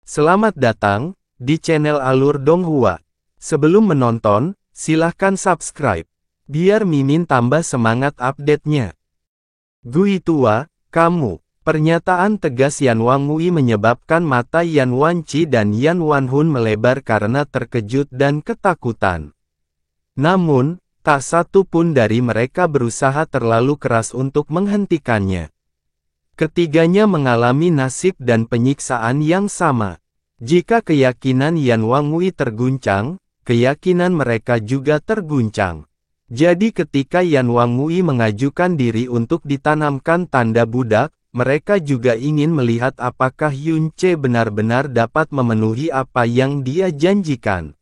Selamat datang di channel Alur Donghua. Sebelum menonton, silahkan subscribe, biar Mimin tambah semangat update-nya. Gui tua, kamu. Pernyataan tegas Yan Wangui menyebabkan mata Yan Wanci dan Yan Wanhun melebar karena terkejut dan ketakutan. Namun, tak satu pun dari mereka berusaha terlalu keras untuk menghentikannya. Ketiganya mengalami nasib dan penyiksaan yang sama. Jika keyakinan Yan Wangui terguncang, keyakinan mereka juga terguncang. Jadi ketika Yan Wangui mengajukan diri untuk ditanamkan tanda budak, mereka juga ingin melihat apakah Yun Ce benar-benar dapat memenuhi apa yang dia janjikan.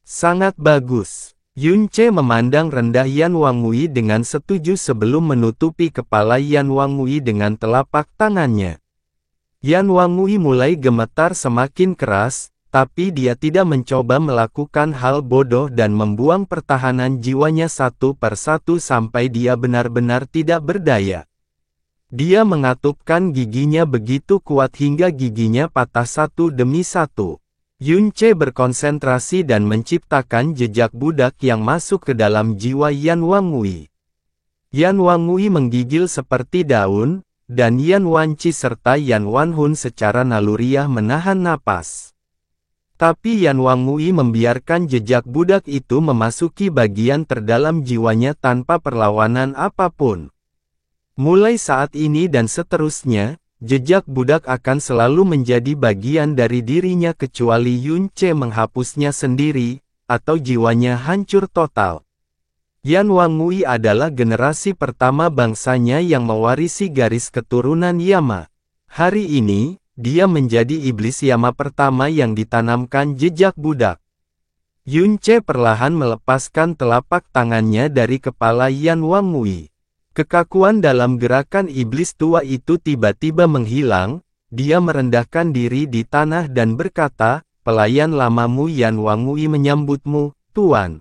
Sangat bagus. Yun Ce memandang rendah Yan Wangui dengan setuju sebelum menutupi kepala Yan Wangui dengan telapak tangannya. Yan Wangui mulai gemetar semakin keras, tapi dia tidak mencoba melakukan hal bodoh dan membuang pertahanan jiwanya satu persatu sampai dia benar-benar tidak berdaya. Dia mengatupkan giginya begitu kuat hingga giginya patah satu demi satu. Yun Ce berkonsentrasi dan menciptakan jejak budak yang masuk ke dalam jiwa Yan Wangui. Yan Wangui menggigil seperti daun, dan Yan Wanci serta Yan Wanhun secara naluriah menahan napas. Tapi Yan Wangui membiarkan jejak budak itu memasuki bagian terdalam jiwanya tanpa perlawanan apapun. Mulai saat ini dan seterusnya, jejak budak akan selalu menjadi bagian dari dirinya kecuali Yun Ce menghapusnya sendiri, atau jiwanya hancur total. Yan Wangui adalah generasi pertama bangsanya yang mewarisi garis keturunan Yama. Hari ini, dia menjadi iblis Yama pertama yang ditanamkan jejak budak. Yun Ce perlahan melepaskan telapak tangannya dari kepala Yan Wangui. Kekakuan dalam gerakan iblis tua itu tiba-tiba menghilang, dia merendahkan diri di tanah dan berkata, "Pelayan lamamu Yan Wangui menyambutmu, Tuan."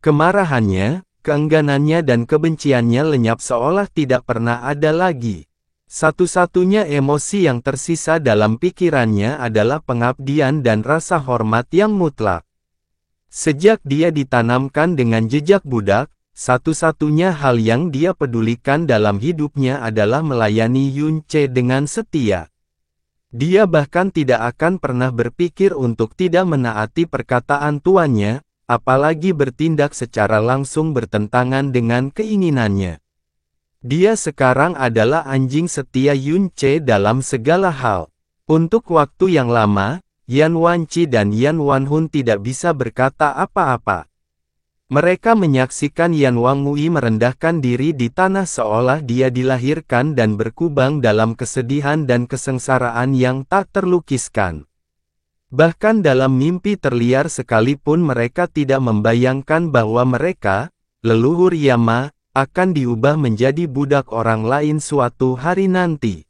Kemarahannya, keengganannya dan kebenciannya lenyap seolah tidak pernah ada lagi. Satu-satunya emosi yang tersisa dalam pikirannya adalah pengabdian dan rasa hormat yang mutlak. Sejak dia ditanamkan dengan jejak budak, satu-satunya hal yang dia pedulikan dalam hidupnya adalah melayani Yun Ce dengan setia. Dia bahkan tidak akan pernah berpikir untuk tidak menaati perkataan tuannya, apalagi bertindak secara langsung bertentangan dengan keinginannya. Dia sekarang adalah anjing setia Yun Ce dalam segala hal. Untuk waktu yang lama, Yan Wanci dan Yan Wanhun tidak bisa berkata apa-apa. Mereka menyaksikan Yan Wangui merendahkan diri di tanah seolah dia dilahirkan dan berkubang dalam kesedihan dan kesengsaraan yang tak terlukiskan. Bahkan dalam mimpi terliar sekalipun mereka tidak membayangkan bahwa mereka, leluhur Yama, akan diubah menjadi budak orang lain suatu hari nanti.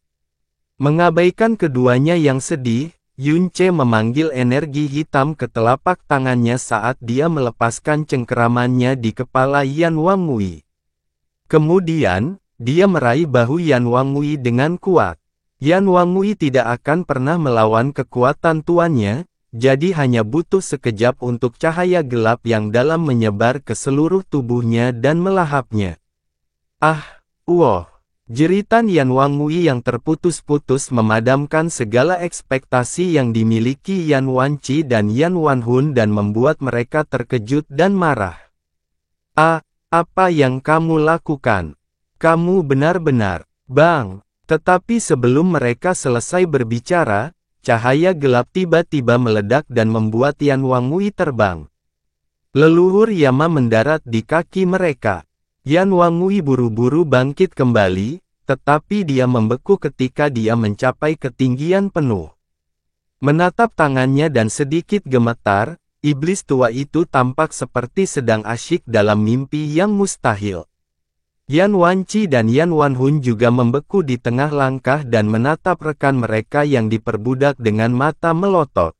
Mengabaikan keduanya yang sedih, Yun Ce memanggil energi hitam ke telapak tangannya saat dia melepaskan cengkeramannya di kepala Yan Wangui. Kemudian, dia meraih bahu Yan Wangui dengan kuat. Yan Wangui tidak akan pernah melawan kekuatan tuannya, jadi hanya butuh sekejap untuk cahaya gelap yang dalam menyebar ke seluruh tubuhnya dan melahapnya. Ah, wow! Jeritan Yan Wangui yang terputus-putus memadamkan segala ekspektasi yang dimiliki Yan Wanci dan Yan Wanhun dan membuat mereka terkejut dan marah. "Ah, apa yang kamu lakukan? Kamu benar-benar, Bang!" Tetapi sebelum mereka selesai berbicara, cahaya gelap tiba-tiba meledak dan membuat Yan Wangui terbang. Leluhur Yama mendarat di kaki mereka. Yan Wangui buru-buru bangkit kembali, tetapi dia membeku ketika dia mencapai ketinggian penuh. Menatap tangannya dan sedikit gemetar, iblis tua itu tampak seperti sedang asyik dalam mimpi yang mustahil. Yan Wanci dan Yan Wanhun juga membeku di tengah langkah dan menatap rekan mereka yang diperbudak dengan mata melotot.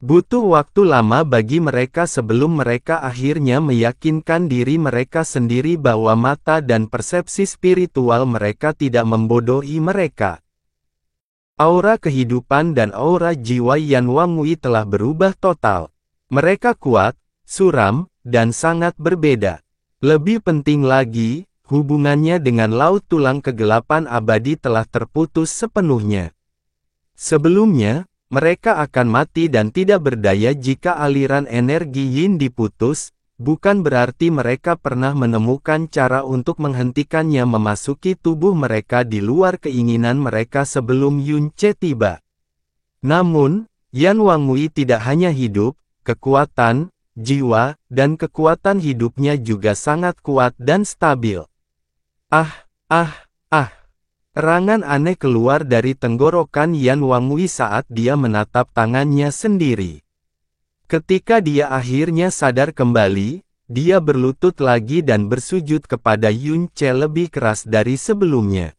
Butuh waktu lama bagi mereka sebelum mereka akhirnya meyakinkan diri mereka sendiri bahwa mata dan persepsi spiritual mereka tidak membodohi mereka. Aura kehidupan dan aura jiwa Yan Wangui telah berubah total. Mereka kuat, suram, dan sangat berbeda. Lebih penting lagi, hubungannya dengan laut tulang kegelapan abadi telah terputus sepenuhnya. Sebelumnya, mereka akan mati dan tidak berdaya jika aliran energi Yin diputus, bukan berarti mereka pernah menemukan cara untuk menghentikannya memasuki tubuh mereka di luar keinginan mereka sebelum Yunce tiba. Namun, Yan Wangui tidak hanya hidup, kekuatan, jiwa, dan kekuatan hidupnya juga sangat kuat dan stabil. Ah. Erangan aneh keluar dari tenggorokan Yan Wangui saat dia menatap tangannya sendiri. Ketika dia akhirnya sadar kembali, dia berlutut lagi dan bersujud kepada Yunce lebih keras dari sebelumnya.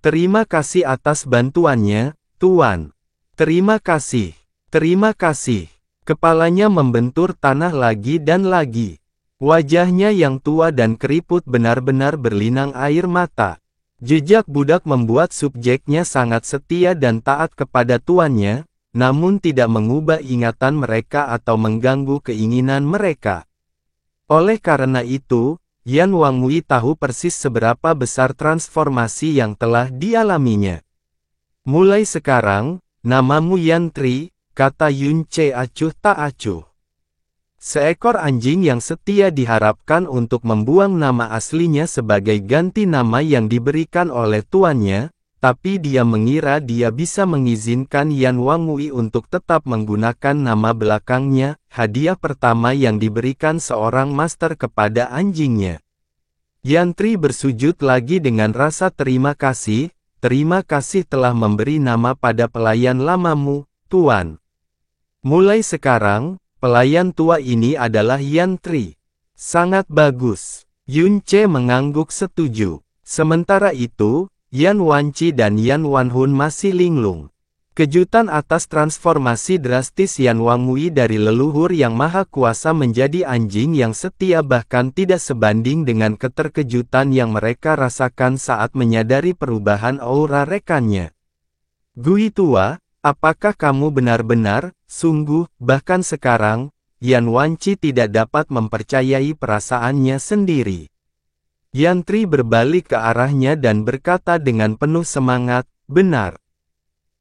Terima kasih atas bantuannya, Tuan. Terima kasih. Terima kasih. Kepalanya membentur tanah lagi dan lagi. Wajahnya yang tua dan keriput benar-benar berlinang air mata. Jejak budak membuat subjeknya sangat setia dan taat kepada tuannya, namun tidak mengubah ingatan mereka atau mengganggu keinginan mereka. Oleh karena itu, Yan Wangui tahu persis seberapa besar transformasi yang telah dialaminya. Mulai sekarang, namamu Yan Tri, kata Yunce acuh tak acuh. Seekor anjing yang setia diharapkan untuk membuang nama aslinya sebagai ganti nama yang diberikan oleh tuannya, tapi dia mengira dia bisa mengizinkan Yan Wangui untuk tetap menggunakan nama belakangnya, hadiah pertama yang diberikan seorang master kepada anjingnya. Yan Tri bersujud lagi dengan rasa terima kasih telah memberi nama pada pelayan lamamu, Tuan. Mulai sekarang, pelayan tua ini adalah Yan Tri. Sangat bagus. Yunce mengangguk setuju. Sementara itu, Yan Wanci dan Yan Wanhun masih linglung. Kejutan atas transformasi drastis Yan Wangui dari leluhur yang maha kuasa menjadi anjing yang setia bahkan tidak sebanding dengan keterkejutan yang mereka rasakan saat menyadari perubahan aura rekannya. Gui tua, apakah kamu benar-benar, sungguh, bahkan sekarang, Yan Wanci tidak dapat mempercayai perasaannya sendiri. Yan Tri berbalik ke arahnya dan berkata dengan penuh semangat, benar.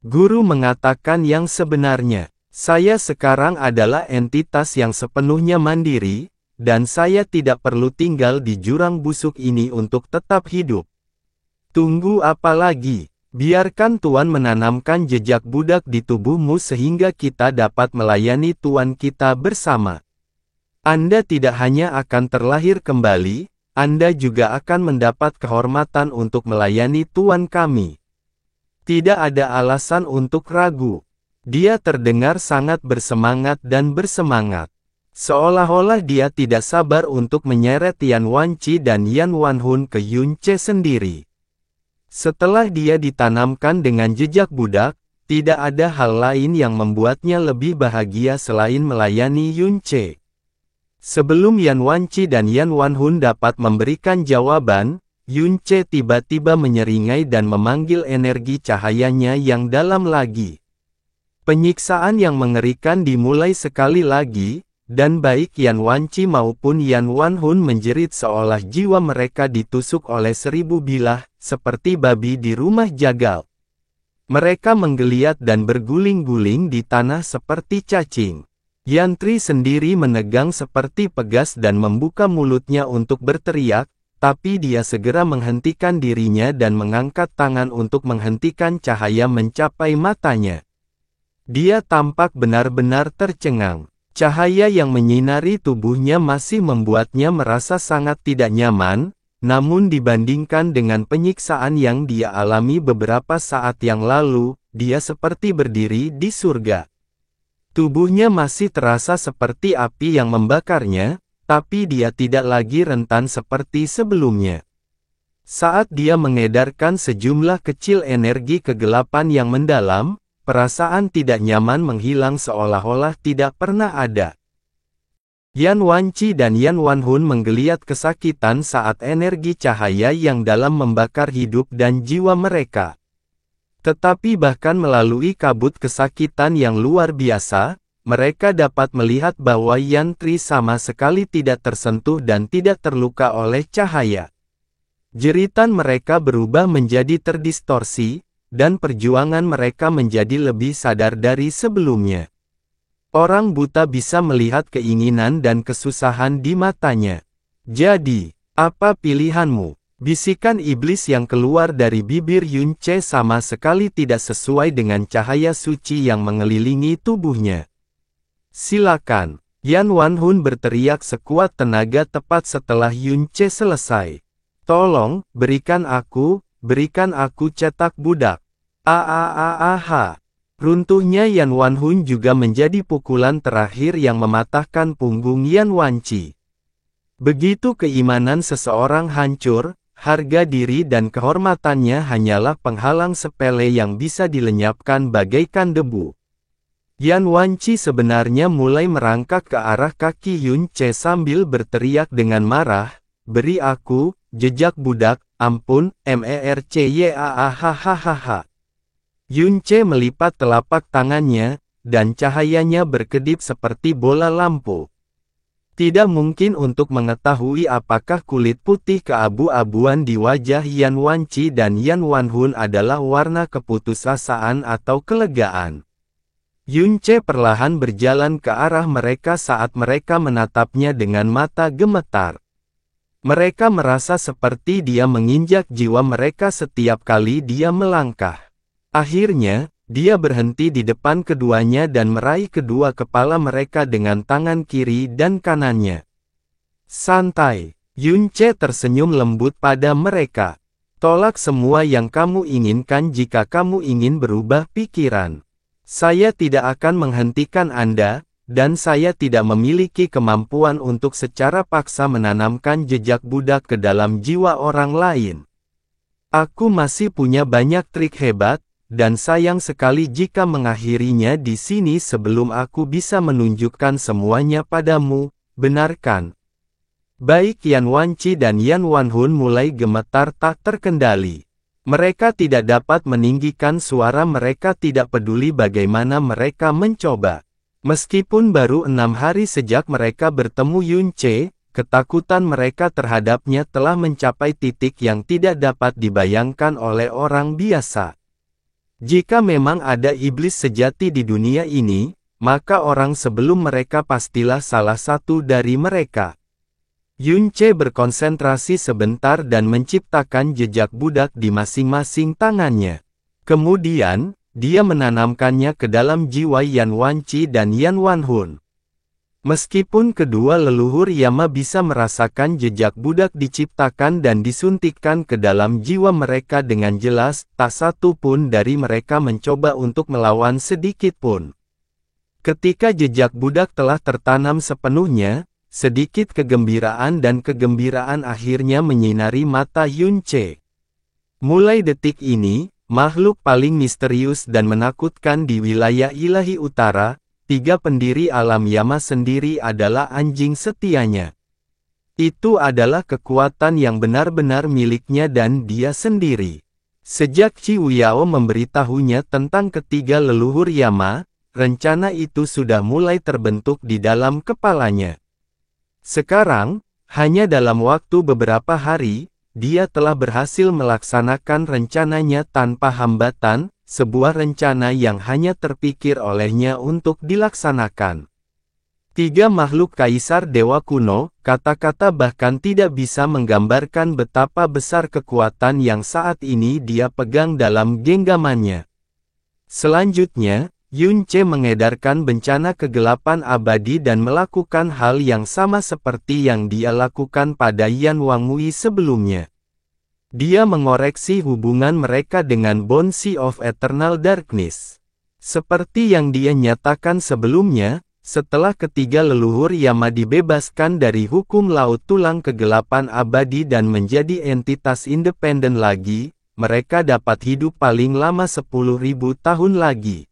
Guru mengatakan yang sebenarnya, saya sekarang adalah entitas yang sepenuhnya mandiri, dan saya tidak perlu tinggal di jurang busuk ini untuk tetap hidup. Tunggu apa lagi? Biarkan Tuan menanamkan jejak budak di tubuhmu sehingga kita dapat melayani Tuan kita bersama. Anda tidak hanya akan terlahir kembali, Anda juga akan mendapat kehormatan untuk melayani Tuan kami. Tidak ada alasan untuk ragu. Dia terdengar sangat bersemangat dan bersemangat. Seolah-olah dia tidak sabar untuk menyeret Yan Wanci dan Yan Wanhun ke Yunce sendiri. Setelah dia ditanamkan dengan jejak budak, tidak ada hal lain yang membuatnya lebih bahagia selain melayani Yunce. Sebelum Yan Wanci dan Yan Wanhun dapat memberikan jawaban, Yunce tiba-tiba menyeringai dan memanggil energi cahayanya yang dalam lagi. Penyiksaan yang mengerikan dimulai sekali lagi, dan baik Yan Wanci maupun Yan Wanhun menjerit seolah jiwa mereka ditusuk oleh 1000 bilah, seperti babi di rumah jagal. Mereka menggeliat dan berguling-guling di tanah seperti cacing. Yan Tri sendiri menegang seperti pegas dan membuka mulutnya untuk berteriak, tapi dia segera menghentikan dirinya dan mengangkat tangan untuk menghentikan cahaya mencapai matanya. Dia tampak benar-benar tercengang. Cahaya yang menyinari tubuhnya masih membuatnya merasa sangat tidak nyaman, namun dibandingkan dengan penyiksaan yang dia alami beberapa saat yang lalu, dia seperti berdiri di surga. Tubuhnya masih terasa seperti api yang membakarnya, tapi dia tidak lagi rentan seperti sebelumnya. Saat dia mengedarkan sejumlah kecil energi kegelapan yang mendalam, perasaan tidak nyaman menghilang seolah-olah tidak pernah ada. Yan Wanci dan Yan Wanhun menggeliat kesakitan saat energi cahaya yang dalam membakar hidup dan jiwa mereka. Tetapi bahkan melalui kabut kesakitan yang luar biasa, mereka dapat melihat bahwa Yan Tri sama sekali tidak tersentuh dan tidak terluka oleh cahaya. Jeritan mereka berubah menjadi terdistorsi, dan perjuangan mereka menjadi lebih sadar dari sebelumnya. Orang buta bisa melihat keinginan dan kesusahan di matanya. Jadi, apa pilihanmu? Bisikan iblis yang keluar dari bibir Yun Ce sama sekali tidak sesuai dengan cahaya suci yang mengelilingi tubuhnya. Silakan, Yan Wanhun berteriak sekuat tenaga tepat setelah Yun Ce selesai. Tolong, berikan aku cetak budak. Runtuhnya Yan Wanhun juga menjadi pukulan terakhir yang mematahkan punggung Yan Wanci. Begitu keimanan seseorang hancur, harga diri dan kehormatannya hanyalah penghalang sepele yang bisa dilenyapkan bagaikan debu. Yan Wanci sebenarnya mulai merangkak ke arah kaki Yun Ce sambil berteriak dengan marah, "Beri aku, jejak budak, ampun, mercyahahaha." Yun Ce melipat telapak tangannya, dan cahayanya berkedip seperti bola lampu. Tidak mungkin untuk mengetahui apakah kulit putih keabu-abuan di wajah Yan Wanci dan Yan Wanhun adalah warna keputusasaan atau kelegaan. Yun Ce perlahan berjalan ke arah mereka saat mereka menatapnya dengan mata gemetar. Mereka merasa seperti dia menginjak jiwa mereka setiap kali dia melangkah. Akhirnya, dia berhenti di depan keduanya dan meraih kedua kepala mereka dengan tangan kiri dan kanannya. Santai, Yun Ce tersenyum lembut pada mereka. Tolak semua yang kamu inginkan jika kamu ingin berubah pikiran. Saya tidak akan menghentikan Anda, dan saya tidak memiliki kemampuan untuk secara paksa menanamkan jejak budak ke dalam jiwa orang lain. Aku masih punya banyak trik hebat, dan sayang sekali jika mengakhirinya di sini sebelum aku bisa menunjukkan semuanya padamu, benarkan? Baik Yan Wanci dan Yan Wanhun mulai gemetar tak terkendali. Mereka tidak dapat meninggikan suara, mereka tidak peduli bagaimana mereka mencoba. Meskipun baru 6 hari sejak mereka bertemu Yun Ce, ketakutan mereka terhadapnya telah mencapai titik yang tidak dapat dibayangkan oleh orang biasa. Jika memang ada iblis sejati di dunia ini, maka orang sebelum mereka pastilah salah satu dari mereka. Yun Ce berkonsentrasi sebentar dan menciptakan jejak budak di masing-masing tangannya. Kemudian, dia menanamkannya ke dalam jiwa Yan Wanci dan Yan Wanhun. Meskipun kedua leluhur Yama bisa merasakan jejak budak diciptakan dan disuntikkan ke dalam jiwa mereka dengan jelas, tak satu pun dari mereka mencoba untuk melawan sedikit pun. Ketika jejak budak telah tertanam sepenuhnya, sedikit kegembiraan dan kegembiraan akhirnya menyinari mata Yun Ce. Mulai detik ini, makhluk paling misterius dan menakutkan di wilayah ilahi utara, 3 pendiri alam Yama sendiri adalah anjing setianya. Itu adalah kekuatan yang benar-benar miliknya dan dia sendiri. Sejak Qi Wuyao memberitahunya tentang ketiga leluhur Yama, rencana itu sudah mulai terbentuk di dalam kepalanya. Sekarang, hanya dalam waktu beberapa hari, dia telah berhasil melaksanakan rencananya tanpa hambatan, sebuah rencana yang hanya terpikir olehnya untuk dilaksanakan. 3 makhluk kaisar dewa kuno, kata-kata bahkan tidak bisa menggambarkan betapa besar kekuatan yang saat ini dia pegang dalam genggamannya. Selanjutnya, Yun Ce mengedarkan bencana kegelapan abadi dan melakukan hal yang sama seperti yang dia lakukan pada Yan Wangui sebelumnya. Dia mengoreksi hubungan mereka dengan Bone Sea of Eternal Darkness. Seperti yang dia nyatakan sebelumnya, setelah ketiga leluhur Yama dibebaskan dari hukum laut tulang kegelapan abadi dan menjadi entitas independen lagi, mereka dapat hidup paling lama 10.000 tahun lagi.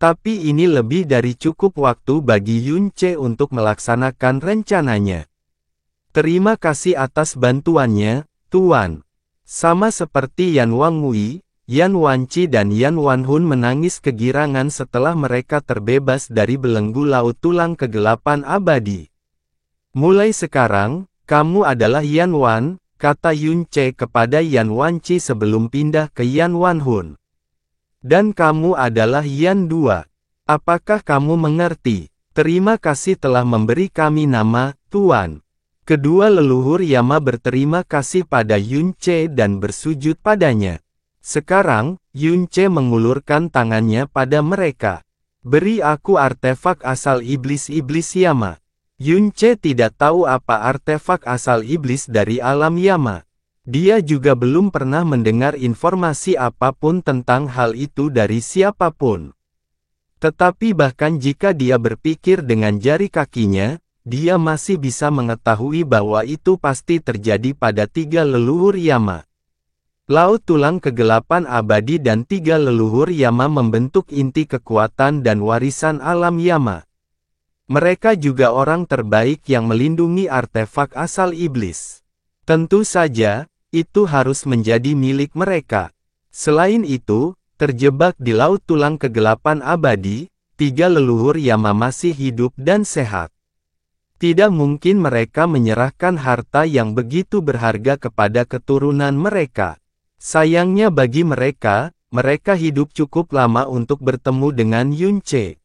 Tapi ini lebih dari cukup waktu bagi Yun Ce untuk melaksanakan rencananya. Terima kasih atas bantuannya, Tuan. Sama seperti Yan Wangui, Yan Wanci dan Yan Wanhun menangis kegirangan setelah mereka terbebas dari belenggu laut tulang kegelapan abadi. Mulai sekarang, kamu adalah Yan Wan, kata Yun Ce kepada Yan Wanci sebelum pindah ke Yan Wanhun. Dan kamu adalah Yan Dua. Apakah kamu mengerti? Terima kasih telah memberi kami nama, Tuan. Kedua leluhur Yama berterima kasih pada Yun Ce dan bersujud padanya. Sekarang, Yun Ce mengulurkan tangannya pada mereka. Beri aku artefak asal iblis-iblis Yama. Yun Ce tidak tahu apa artefak asal iblis dari alam Yama. Dia juga belum pernah mendengar informasi apapun tentang hal itu dari siapapun. Tetapi bahkan jika dia berpikir dengan jari kakinya, dia masih bisa mengetahui bahwa itu pasti terjadi pada tiga leluhur Yama. Laut tulang kegelapan abadi dan tiga leluhur Yama membentuk inti kekuatan dan warisan alam Yama. Mereka juga orang terbaik yang melindungi artefak asal iblis. Tentu saja, itu harus menjadi milik mereka. Selain itu, terjebak di laut tulang kegelapan abadi, tiga leluhur Yama masih hidup dan sehat. Tidak mungkin mereka menyerahkan harta yang begitu berharga kepada keturunan mereka. Sayangnya bagi mereka, mereka hidup cukup lama untuk bertemu dengan Yun Ce.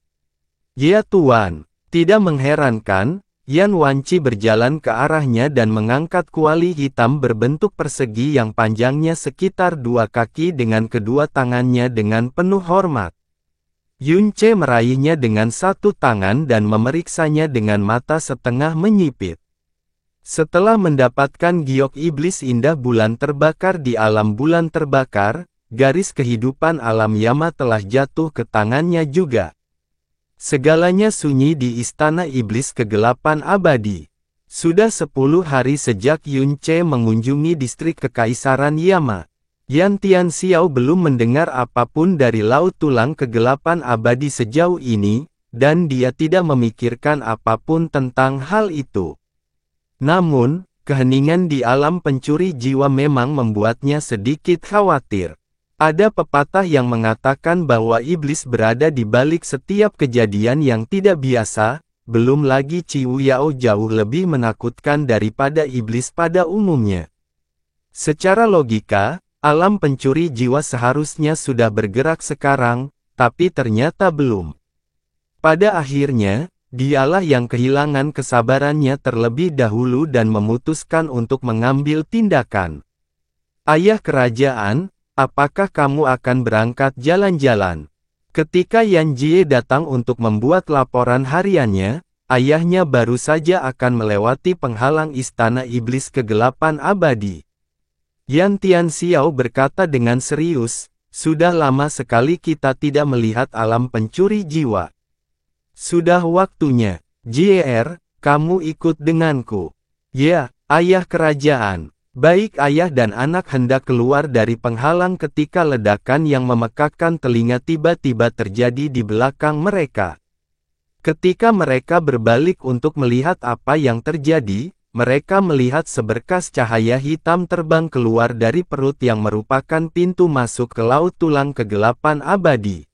Ya Tuan, tidak mengherankan, Yan Wanci berjalan ke arahnya dan mengangkat kuali hitam berbentuk persegi yang panjangnya sekitar 2 kaki dengan kedua tangannya dengan penuh hormat. Yun Ce meraihnya dengan satu tangan dan memeriksanya dengan mata setengah menyipit. Setelah mendapatkan giok iblis indah bulan terbakar di alam bulan terbakar, garis kehidupan alam Yama telah jatuh ke tangannya juga. Segalanya sunyi di istana iblis kegelapan abadi. Sudah 10 hari sejak Yun Ce mengunjungi distrik kekaisaran Yama. Yan Tian Xiao belum mendengar apapun dari laut tulang kegelapan abadi sejauh ini, dan dia tidak memikirkan apapun tentang hal itu. Namun, keheningan di alam pencuri jiwa memang membuatnya sedikit khawatir. Ada pepatah yang mengatakan bahwa iblis berada di balik setiap kejadian yang tidak biasa, belum lagi Ciu Yao jauh lebih menakutkan daripada iblis pada umumnya. Secara logika, alam pencuri jiwa seharusnya sudah bergerak sekarang, tapi ternyata belum. Pada akhirnya, dialah yang kehilangan kesabarannya terlebih dahulu dan memutuskan untuk mengambil tindakan. Ayah kerajaan, apakah kamu akan berangkat jalan-jalan? Ketika Yan Jie datang untuk membuat laporan hariannya, ayahnya baru saja akan melewati penghalang istana iblis kegelapan abadi. Yan Tian Xiao berkata dengan serius, sudah lama sekali kita tidak melihat alam pencuri jiwa. Sudah waktunya, JR, kamu ikut denganku. Ya, ayah kerajaan. Baik ayah dan anak hendak keluar dari penghalang ketika ledakan yang memekakkan telinga tiba-tiba terjadi di belakang mereka. Ketika mereka berbalik untuk melihat apa yang terjadi, mereka melihat seberkas cahaya hitam terbang keluar dari perut yang merupakan pintu masuk ke laut tulang kegelapan abadi.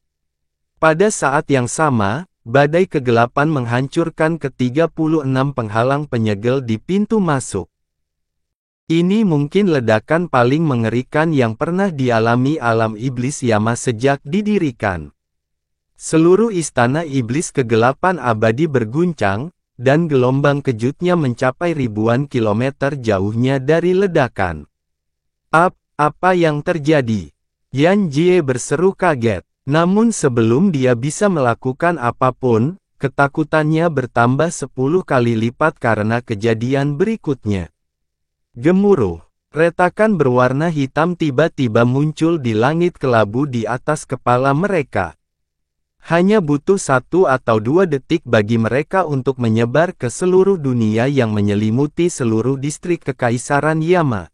Pada saat yang sama, badai kegelapan menghancurkan ke-36 penghalang penyegel di pintu masuk. Ini mungkin ledakan paling mengerikan yang pernah dialami alam iblis Yama sejak didirikan. Seluruh istana iblis kegelapan abadi berguncang, dan gelombang kejutnya mencapai ribuan kilometer jauhnya dari ledakan. Apa yang terjadi? Yan Jie berseru kaget. Namun sebelum dia bisa melakukan apapun, ketakutannya bertambah 10 kali lipat karena kejadian berikutnya. Gemuruh, retakan berwarna hitam tiba-tiba muncul di langit kelabu di atas kepala mereka. Hanya butuh 1 atau 2 detik bagi mereka untuk menyebar ke seluruh dunia yang menyelimuti seluruh distrik kekaisaran Yama.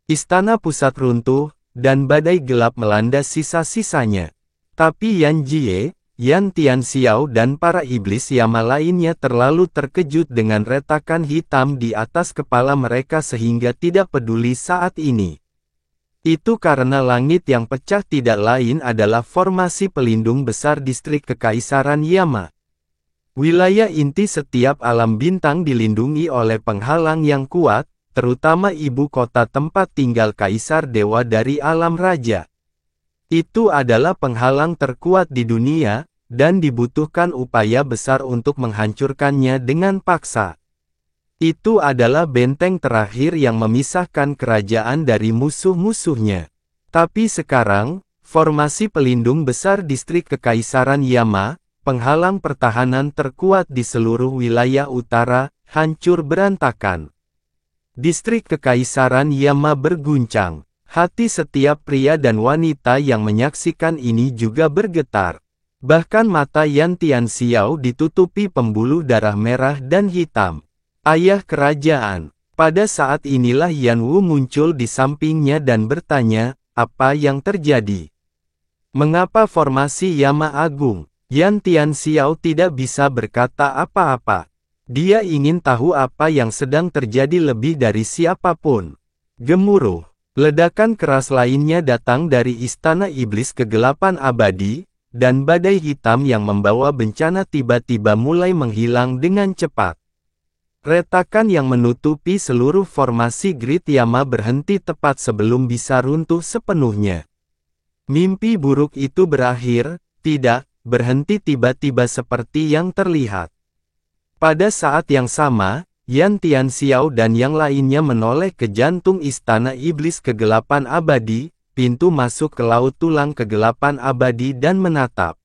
Istana pusat runtuh, dan badai gelap melanda sisa-sisanya. Tapi Yan Jie, Yan Tian Xiao dan para iblis Yama lainnya terlalu terkejut dengan retakan hitam di atas kepala mereka sehingga tidak peduli saat ini. Itu karena langit yang pecah tidak lain adalah formasi pelindung besar distrik Kekaisaran Yama. Wilayah inti setiap alam bintang dilindungi oleh penghalang yang kuat, terutama ibu kota tempat tinggal Kaisar Dewa dari alam raja. Itu adalah penghalang terkuat di dunia, dan dibutuhkan upaya besar untuk menghancurkannya dengan paksa. Itu adalah benteng terakhir yang memisahkan kerajaan dari musuh-musuhnya. Tapi sekarang, formasi pelindung besar distrik Kekaisaran Yama, penghalang pertahanan terkuat di seluruh wilayah utara, hancur berantakan. Distrik Kekaisaran Yama berguncang. Hati setiap pria dan wanita yang menyaksikan ini juga bergetar. Bahkan mata Yan Tianxiao ditutupi pembuluh darah merah dan hitam. Ayah kerajaan. Pada saat inilah Yan Wu muncul di sampingnya dan bertanya, apa yang terjadi? Mengapa formasi Yama Agung? Yan Tianxiao tidak bisa berkata apa-apa. Dia ingin tahu apa yang sedang terjadi lebih dari siapapun. Gemuruh. Ledakan keras lainnya datang dari Istana Iblis Kegelapan Abadi, dan badai hitam yang membawa bencana tiba-tiba mulai menghilang dengan cepat. Retakan yang menutupi seluruh formasi Grid Yama berhenti tepat sebelum bisa runtuh sepenuhnya. Mimpi buruk itu berakhir, tidak, berhenti tiba-tiba seperti yang terlihat. Pada saat yang sama, Yan Tianxiao dan yang lainnya menoleh ke jantung Istana Iblis Kegelapan Abadi, pintu masuk ke Laut Tulang Kegelapan Abadi dan menatap.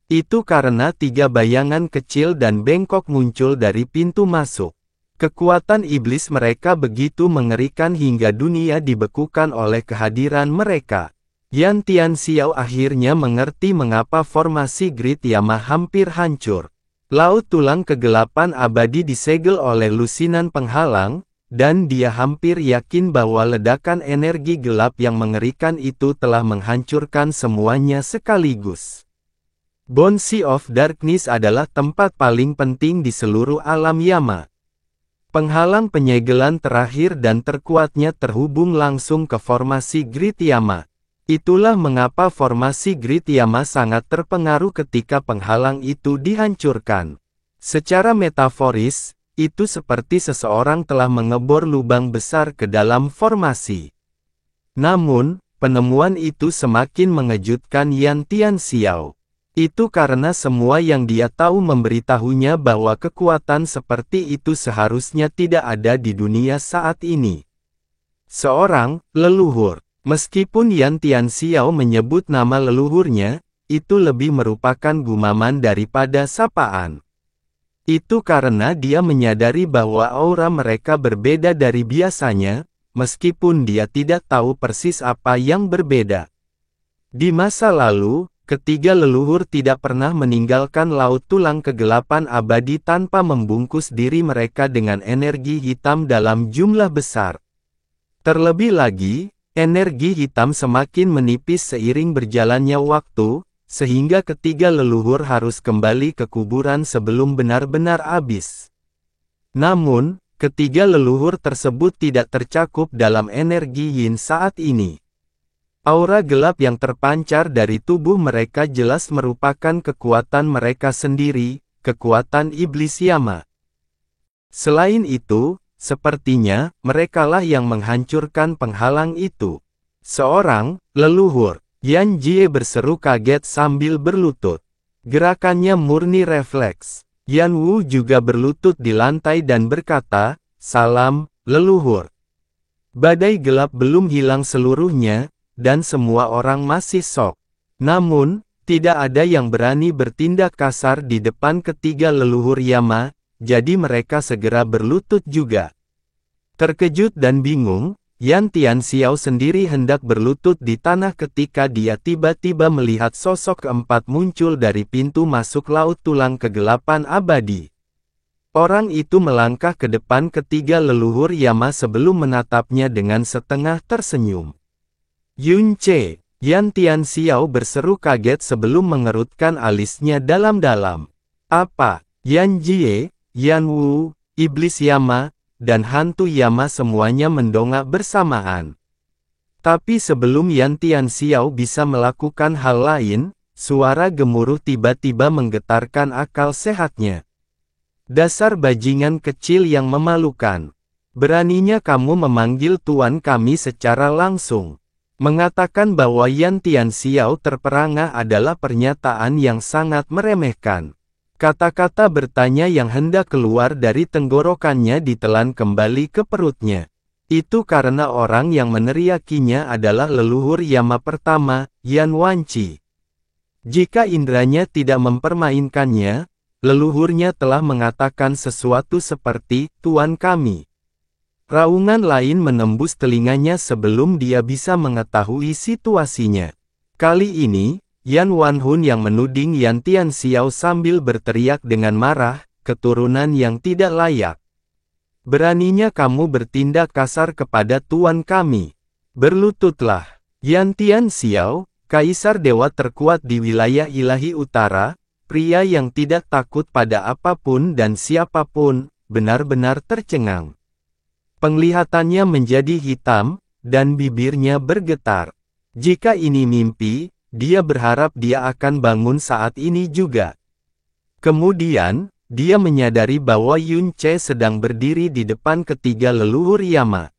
Itu karena tiga bayangan kecil dan bengkok muncul dari pintu masuk. Kekuatan iblis mereka begitu mengerikan hingga dunia dibekukan oleh kehadiran mereka. Yan Tianxiao akhirnya mengerti mengapa formasi Grid Yama hampir hancur. Laut Tulang Kegelapan Abadi disegel oleh lusinan penghalang, dan dia hampir yakin bahwa ledakan energi gelap yang mengerikan itu telah menghancurkan semuanya sekaligus. Bone Sea of Darkness adalah tempat paling penting di seluruh alam Yama. Penghalang penyegelan terakhir dan terkuatnya terhubung langsung ke formasi Grid Yama. Itulah mengapa formasi Grid Yama sangat terpengaruh ketika penghalang itu dihancurkan. Secara metaforis, itu seperti seseorang telah mengebor lubang besar ke dalam formasi. Namun, penemuan itu semakin mengejutkan Yan Tianxiao. Itu karena semua yang dia tahu memberitahunya bahwa kekuatan seperti itu seharusnya tidak ada di dunia saat ini. Seorang leluhur. Meskipun Yan Tianxiao menyebut nama leluhurnya, itu lebih merupakan gumaman daripada sapaan. Itu karena dia menyadari bahwa aura mereka berbeda dari biasanya, meskipun dia tidak tahu persis apa yang berbeda. Di masa lalu, ketiga leluhur tidak pernah meninggalkan Laut Tulang Kegelapan Abadi tanpa membungkus diri mereka dengan energi hitam dalam jumlah besar. Terlebih lagi, energi hitam semakin menipis seiring berjalannya waktu, sehingga ketiga leluhur harus kembali ke kuburan sebelum benar-benar habis. Namun, ketiga leluhur tersebut tidak tercakup dalam energi yin saat ini. Aura gelap yang terpancar dari tubuh mereka jelas merupakan kekuatan mereka sendiri, kekuatan iblis Yama. Selain itu, sepertinya, merekalah yang menghancurkan penghalang itu. Seorang leluhur, Yan Jie berseru kaget sambil berlutut. Gerakannya murni refleks. Yan Wu juga berlutut di lantai dan berkata, "Salam, leluhur." Badai gelap belum hilang seluruhnya, dan semua orang masih shock. Namun, tidak ada yang berani bertindak kasar di depan ketiga leluhur Yama, jadi mereka segera berlutut juga. Terkejut dan bingung, Yan Tianxiao sendiri hendak berlutut di tanah ketika dia tiba-tiba melihat sosok keempat muncul dari pintu masuk Laut Tulang Kegelapan Abadi. Orang itu melangkah ke depan ketiga leluhur Yama sebelum menatapnya dengan setengah tersenyum. "Yun Ce!" Yan Tianxiao berseru kaget sebelum mengerutkan alisnya dalam-dalam. "Apa?" Yan Jie, Yan Wu, Iblis Yama, dan Hantu Yama semuanya mendongak bersamaan. Tapi sebelum Yan Tianxiao bisa melakukan hal lain, suara gemuruh tiba-tiba menggetarkan akal sehatnya. Dasar bajingan kecil yang memalukan. Beraninya kamu memanggil tuan kami secara langsung. Mengatakan bahwa Yan Tianxiao terperangah adalah pernyataan yang sangat meremehkan. Kata-kata bertanya yang hendak keluar dari tenggorokannya ditelan kembali ke perutnya. Itu karena orang yang meneriakinya adalah leluhur Yama pertama, Yan Wanci. Jika indranya tidak mempermainkannya, leluhurnya telah mengatakan sesuatu seperti, "Tuan kami." Raungan lain menembus telinganya sebelum dia bisa mengetahui situasinya. Kali ini, Yan Wanhun yang menuding Yan Tianxiao sambil berteriak dengan marah, "Keturunan yang tidak layak. Beraninya kamu bertindak kasar kepada tuan kami. Berlututlah." Yan Tianxiao, kaisar dewa terkuat di wilayah ilahi utara, pria yang tidak takut pada apapun dan siapapun, benar-benar tercengang. Penglihatannya menjadi hitam, dan bibirnya bergetar. Jika ini mimpi, dia berharap dia akan bangun saat ini juga. Kemudian, dia menyadari bahwa Yun Ce sedang berdiri di depan ketiga leluhur Yama.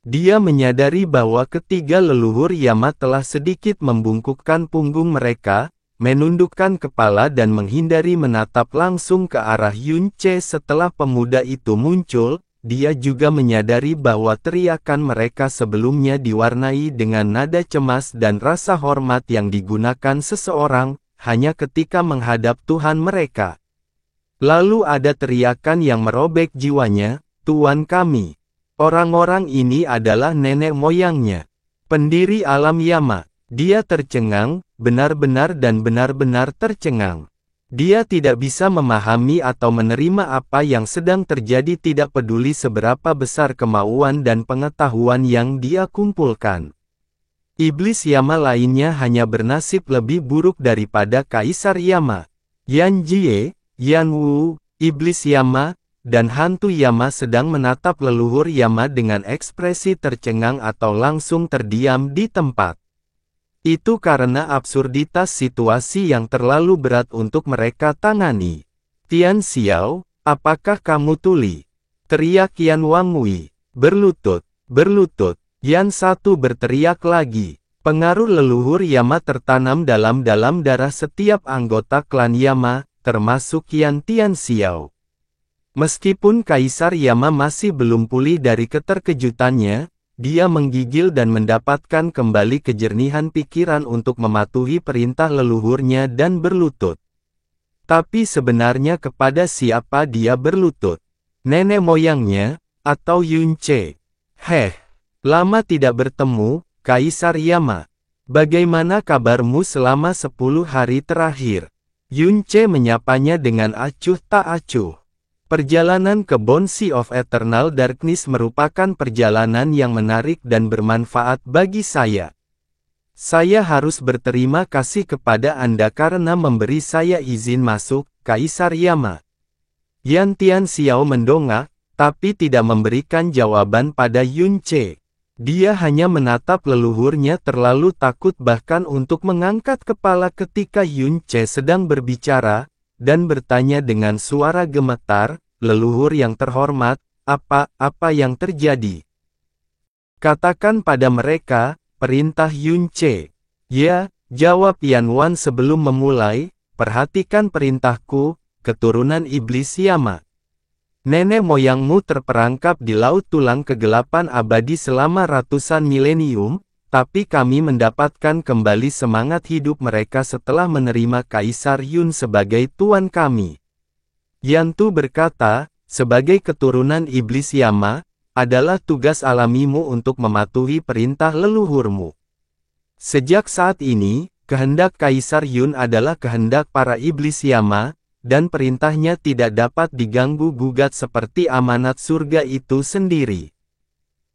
Dia menyadari bahwa ketiga leluhur Yama telah sedikit membungkukkan punggung mereka, menundukkan kepala dan menghindari menatap langsung ke arah Yun Ce setelah pemuda itu muncul. Dia juga menyadari bahwa teriakan mereka sebelumnya diwarnai dengan nada cemas dan rasa hormat yang digunakan seseorang, hanya ketika menghadap Tuhan mereka. Lalu ada teriakan yang merobek jiwanya, "Tuan kami." Orang-orang ini adalah nenek moyangnya. Pendiri alam Yama. Dia tercengang, benar-benar dan benar-benar tercengang. Dia tidak bisa memahami atau menerima apa yang sedang terjadi, tidak peduli seberapa besar kemauan dan pengetahuan yang dia kumpulkan. Iblis Yama lainnya hanya bernasib lebih buruk daripada Kaisar Yama. Yan Jie, Yan Wu, Iblis Yama, dan Hantu Yama sedang menatap leluhur Yama dengan ekspresi tercengang atau langsung terdiam di tempat. Itu karena absurditas situasi yang terlalu berat untuk mereka tangani. "Tianxiao, apakah kamu tuli?" teriak Yan Wangui. "Berlutut, berlutut." Yan satu berteriak lagi. Pengaruh leluhur Yama tertanam dalam darah setiap anggota klan Yama, termasuk Yan Tianxiao. Meskipun Kaisar Yama masih belum pulih dari keterkejutannya, dia menggigil dan mendapatkan kembali kejernihan pikiran untuk mematuhi perintah leluhurnya dan berlutut. Tapi sebenarnya kepada siapa dia berlutut? Nenek moyangnya, atau Yun Ce? Lama tidak bertemu, Kaisar Yama. Bagaimana kabarmu selama 10 hari terakhir? Yun Ce menyapanya dengan acuh tak acuh. Perjalanan ke Bone Sea of Eternal Darkness merupakan perjalanan yang menarik dan bermanfaat bagi saya. Saya harus berterima kasih kepada Anda karena memberi saya izin masuk, Kaisar Yama. Yan Tianxiao mendongak, tapi tidak memberikan jawaban pada Yun Ce. Dia hanya menatap leluhurnya terlalu takut bahkan untuk mengangkat kepala ketika Yun Ce sedang berbicara, dan bertanya dengan suara gemetar, "Leluhur yang terhormat, apa yang terjadi?" "Katakan pada mereka," perintah Yun Ce. "Ya," jawab Yan Wan sebelum memulai, "perhatikan perintahku, keturunan iblis Yama. Nenek moyangmu terperangkap di laut tulang kegelapan abadi selama ratusan milenium, tapi kami mendapatkan kembali semangat hidup mereka setelah menerima Kaisar Yun sebagai tuan kami. Yan Tu berkata, sebagai keturunan iblis Yama, adalah tugas alamimu untuk mematuhi perintah leluhurmu. Sejak saat ini, kehendak Kaisar Yun adalah kehendak para iblis Yama, dan perintahnya tidak dapat diganggu-gugat seperti amanat surga itu sendiri."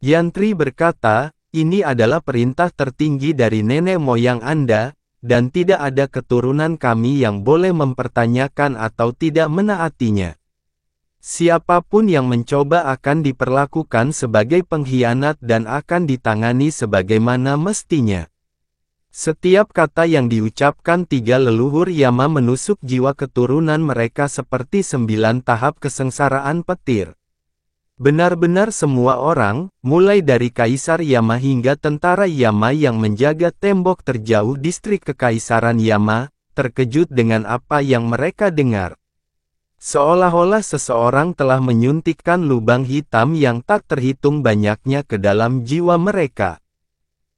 Yantri berkata, "Ini adalah perintah tertinggi dari nenek moyang Anda, dan tidak ada keturunan kami yang boleh mempertanyakan atau tidak menaatinya." Siapapun yang mencoba akan diperlakukan sebagai pengkhianat dan akan ditangani sebagaimana mestinya. Setiap kata yang diucapkan tiga leluhur Yama menusuk jiwa keturunan mereka seperti 9 tahap kesengsaraan petir. Benar-benar semua orang, mulai dari Kaisar Yama hingga tentara Yama yang menjaga tembok terjauh distrik Kekaisaran Yama, terkejut dengan apa yang mereka dengar. Seolah-olah seseorang telah menyuntikkan lubang hitam yang tak terhitung banyaknya ke dalam jiwa mereka.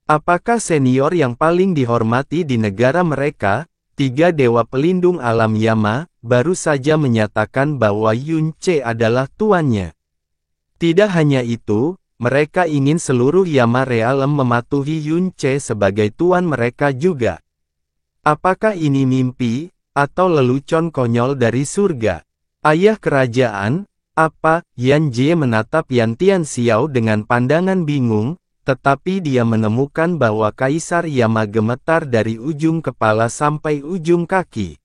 Apakah senior yang paling dihormati di negara mereka, tiga dewa pelindung alam Yama, baru saja menyatakan bahwa Yun Ce adalah tuannya? Tidak hanya itu, mereka ingin seluruh Yama Realm mematuhi Yun Ce sebagai tuan mereka juga. Apakah ini mimpi, atau lelucon konyol dari surga? Ayah kerajaan, apa? Yan Jie menatap Yan Tianxiao dengan pandangan bingung, tetapi dia menemukan bahwa Kaisar Yama gemetar dari ujung kepala sampai ujung kaki.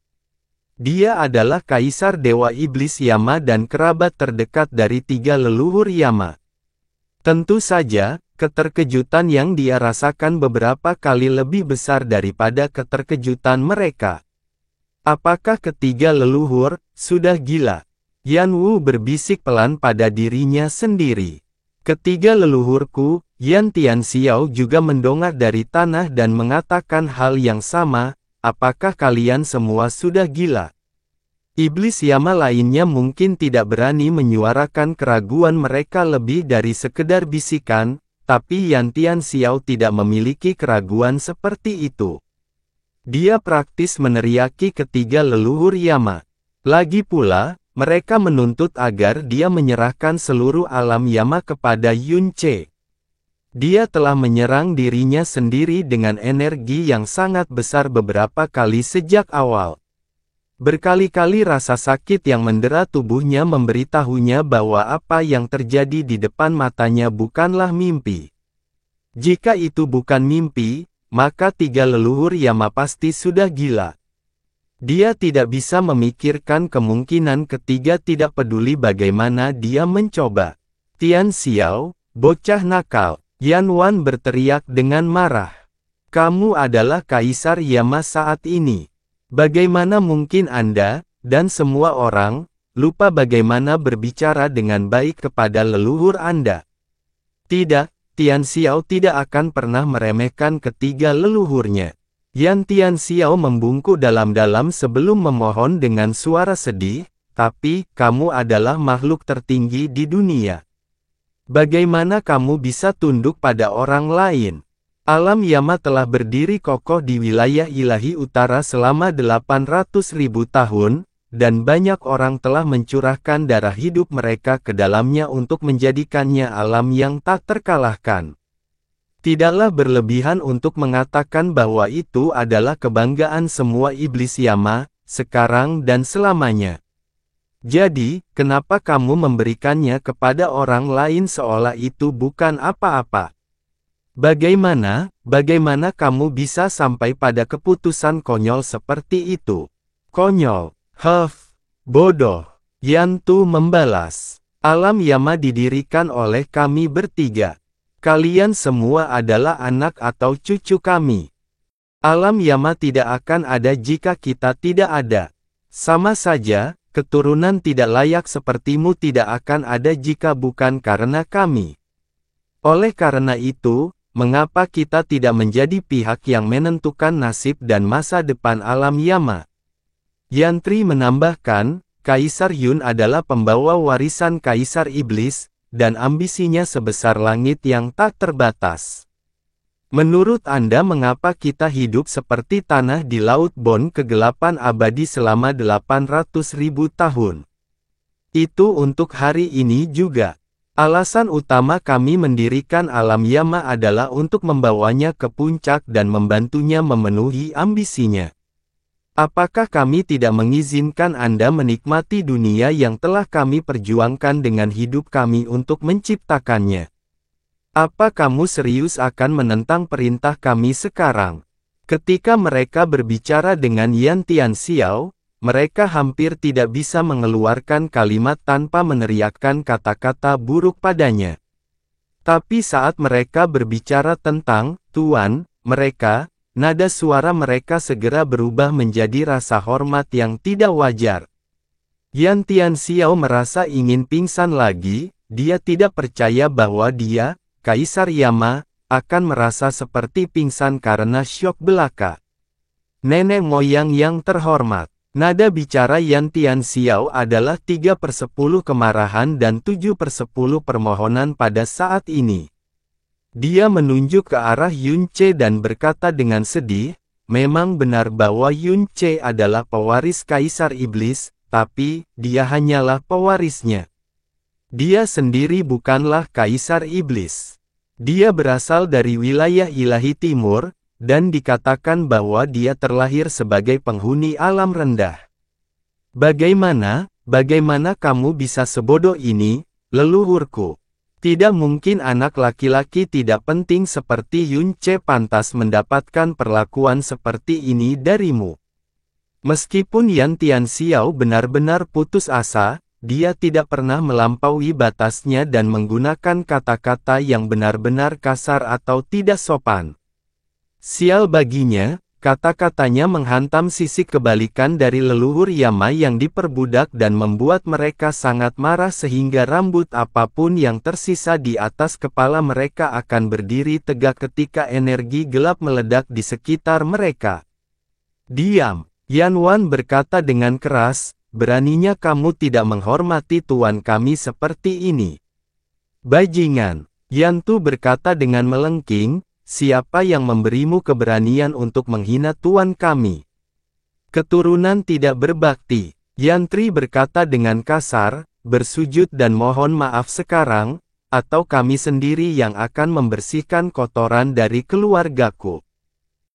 Dia adalah Kaisar Dewa Iblis Yama dan kerabat terdekat dari tiga leluhur Yama. Tentu saja, keterkejutan yang dia rasakan beberapa kali lebih besar daripada keterkejutan mereka. Apakah ketiga leluhur sudah gila? Yan Wu berbisik pelan pada dirinya sendiri. Ketiga leluhurku, Yan Tianxiao juga mendongak dari tanah dan mengatakan hal yang sama. Apakah kalian semua sudah gila? Iblis Yama lainnya mungkin tidak berani menyuarakan keraguan mereka lebih dari sekedar bisikan, tapi Yan Tianxiao tidak memiliki keraguan seperti itu. Dia praktis meneriaki ketiga leluhur Yama. Lagi pula, mereka menuntut agar dia menyerahkan seluruh alam Yama kepada Yun Ce. Dia telah menyerang dirinya sendiri dengan energi yang sangat besar beberapa kali sejak awal. Berkali-kali rasa sakit yang mendera tubuhnya memberitahunya bahwa apa yang terjadi di depan matanya bukanlah mimpi. Jika itu bukan mimpi, maka tiga leluhur Yama pasti sudah gila. Dia tidak bisa memikirkan kemungkinan ketiga tidak peduli bagaimana dia mencoba. Tianxiao, bocah nakal. Yan Wan berteriak dengan marah. Kamu adalah Kaisar Yama saat ini. Bagaimana mungkin Anda, dan semua orang, lupa bagaimana berbicara dengan baik kepada leluhur Anda? Tidak, Tianxiao tidak akan pernah meremehkan ketiga leluhurnya. Yan Tianxiao membungkuk dalam-dalam sebelum memohon dengan suara sedih, tapi, kamu adalah makhluk tertinggi di dunia. Bagaimana kamu bisa tunduk pada orang lain? Alam Yama telah berdiri kokoh di wilayah ilahi utara selama 800.000 tahun, dan banyak orang telah mencurahkan darah hidup mereka ke dalamnya untuk menjadikannya alam yang tak terkalahkan. Tidaklah berlebihan untuk mengatakan bahwa itu adalah kebanggaan semua iblis Yama, sekarang dan selamanya. Jadi, kenapa kamu memberikannya kepada orang lain seolah itu bukan apa-apa? Bagaimana kamu bisa sampai pada keputusan konyol seperti itu? Konyol, bodoh. Yan Tu membalas. Alam Yama didirikan oleh kami bertiga. Kalian semua adalah anak atau cucu kami. Alam Yama tidak akan ada jika kita tidak ada. Sama saja, keturunan tidak layak sepertimu tidak akan ada jika bukan karena kami. Oleh karena itu, mengapa kita tidak menjadi pihak yang menentukan nasib dan masa depan alam Yama? Yan Tri menambahkan, Kaisar Yun adalah pembawa warisan Kaisar Iblis, dan ambisinya sebesar langit yang tak terbatas. Menurut Anda mengapa kita hidup seperti tanah di laut Bon kegelapan abadi selama 800.000 tahun? Itu untuk hari ini juga. Alasan utama kami mendirikan alam Yama adalah untuk membawanya ke puncak dan membantunya memenuhi ambisinya. Apakah kami tidak mengizinkan Anda menikmati dunia yang telah kami perjuangkan dengan hidup kami untuk menciptakannya? Apa kamu serius akan menentang perintah kami sekarang? Ketika mereka berbicara dengan Yan Tianxiao, mereka hampir tidak bisa mengeluarkan kalimat tanpa meneriakkan kata-kata buruk padanya. Tapi saat mereka berbicara tentang Tuan mereka, nada suara mereka segera berubah menjadi rasa hormat yang tidak wajar. Yan Tianxiao merasa ingin pingsan lagi, dia tidak percaya bahwa dia, Kaisar Yama, akan merasa seperti pingsan karena syok belaka. Nenek moyang yang terhormat. Nada bicara Yan Tianxiao adalah 3/10 kemarahan dan 7/10 permohonan pada saat ini. Dia menunjuk ke arah Yun Ce dan berkata dengan sedih, memang benar bahwa Yun Ce adalah pewaris Kaisar Iblis, tapi dia hanyalah pewarisnya. Dia sendiri bukanlah Kaisar Iblis. Dia berasal dari wilayah ilahi timur, dan dikatakan bahwa dia terlahir sebagai penghuni alam rendah. Bagaimana kamu bisa sebodoh ini, leluhurku? Tidak mungkin anak laki-laki tidak penting seperti Yun Ce pantas mendapatkan perlakuan seperti ini darimu. Meskipun Yan Tianxiao benar-benar putus asa, dia tidak pernah melampaui batasnya dan menggunakan kata-kata yang benar-benar kasar atau tidak sopan. Sial baginya, kata-katanya menghantam sisi kebalikan dari leluhur Yama yang diperbudak dan membuat mereka sangat marah sehingga rambut apapun yang tersisa di atas kepala mereka akan berdiri tegak ketika energi gelap meledak di sekitar mereka. Diam, Yan Wan berkata dengan keras, beraninya kamu tidak menghormati tuan kami seperti ini. Bajingan, Yan Tu berkata dengan melengking, siapa yang memberimu keberanian untuk menghina tuan kami? Keturunan tidak berbakti. Yan Tri berkata dengan kasar, bersujud dan mohon maaf sekarang, atau kami sendiri yang akan membersihkan kotoran dari keluargaku.